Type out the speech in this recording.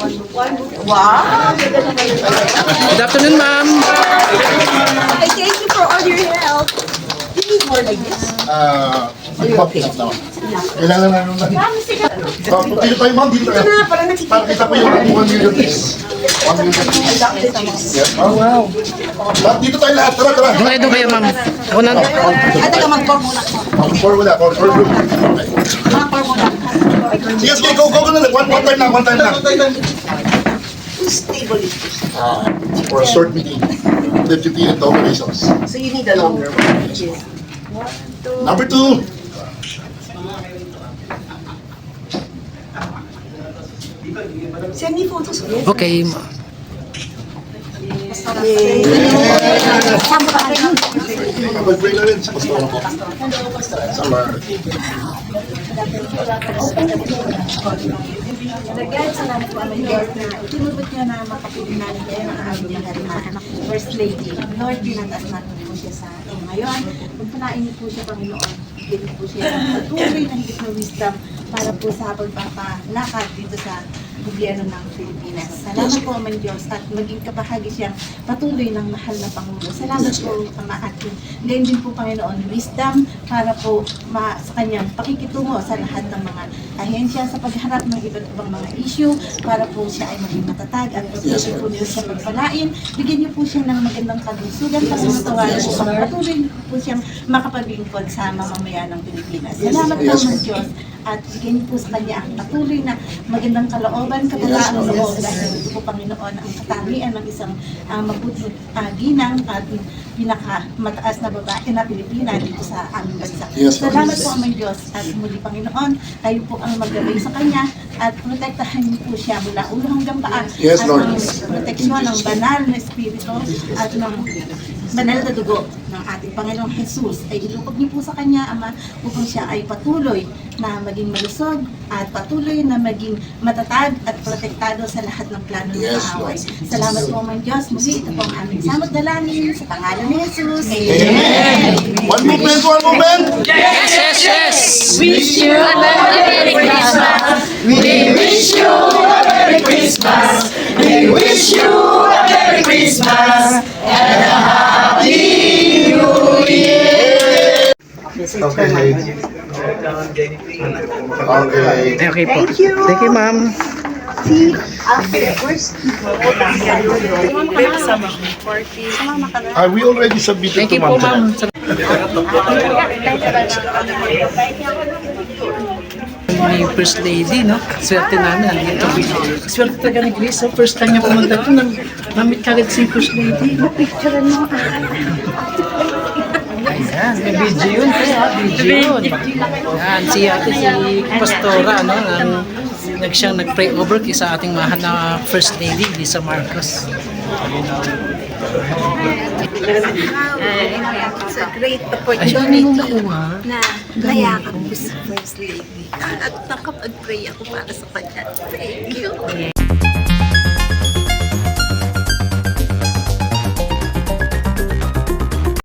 Wow! Good afternoon, ma'am. Thank you for all your help. You need more like this? Okay. Kailangan na nung dito tayo, ma'am. Dito tayo. Para kita po yung 1 million piece. 1 million piece. Yes, ma'am. Wow. Dito tayo lahat. Tara, tara. Doon kayo, ma'am. Ako na. Taga mag-pour muna. Pour muna. Pour group. Mag-pour muna. Sige, sige. Go na lang. One time lang. One time lang. Whose table is this? For a short meeting. Deputy and operations. So you need a longer one. Number 2. Send me photos. Okay. Mag-pray na rin sa pastor ko. Sama. Salamat po Amen Lord na tinubot niyo na mapapilinan kayo ng aming mahal na anak ko, First Lady. Lord, pinataas natin po siya sa atin ngayon. Pagpalain niyo po siya, Panginoon. Bigyan niyo po siya ng patuloy na higit na wisdom para po sa pagpapalakad dito sa gobyerno ng Pilipinas. Salamat po, Amen Diyos, at maging kabahagi siyang patuloy ng mahal na Pangulo. Salamat po, Ama, at gayon din po, Panginoon, wisdom para po sa kanyang pakikitungo sa lahat ng mga ahensya sa pagharap ng iba't ibang mga issue para po siya ay maging matatag at patuloy po niyo sa pagpalain. Bigyan niyo po siya ng magandang kalusugan kasi matawaran po patuloy po siyang makapaglingkod sa mamamayan ng Pilipinas. Salamat po, Amen Diyos, at bigyan niyo po sa kanya ang patuloy na magandang kalooban, kabataan sa loob dahil ito po, Panginoon, ang katangian ng isang mabuting ginang at pinakamataas na babae na Pilipina dito sa aming bansa. Salamat po, Amen Diyos, at muli, Panginoon, kayo po ang maggabay sa kanya at protektahan niyo po siya mula ulo hanggang paa at ang proteksyon ng banal na espiritu at ng banal na dugo ng ating Panginoong Jesus ay ilukog niyo po sa kanya, Ama, upang siya ay patuloy na maging malusog at patuloy na maging matatag at protektado sa lahat ng plano ng kaaway. Salamat po, Amen Diyos. Muli, ito po ang aming samot dalangin sa pangalan ni Jesus. Amen. One movement, one movement. Yes, yes, yes. Wish you a Merry Christmas. We wish you a Merry Christmas. We wish you a Merry Christmas and a Happy New Year. Okay. Okay. Okay po. Thank you. Thank you, ma'am. See, where's We already submitted Thank to you po, ma'am. ma'am. May First Lady, no? Swerte namin. Nandito. Swerte talaga ni Grace. First time niya pumunta ito. Namit kagad si First Lady. Picture mo. Ayan, may video yun. Video yun. Yan, si Pastora, no? Siyang nag-pray over sa ating mahal na First Lady, Lisa Marcos. It's a great opportunity na nayakap ko si First Lady at nakapag-pray ako para sa kanya. Thank you.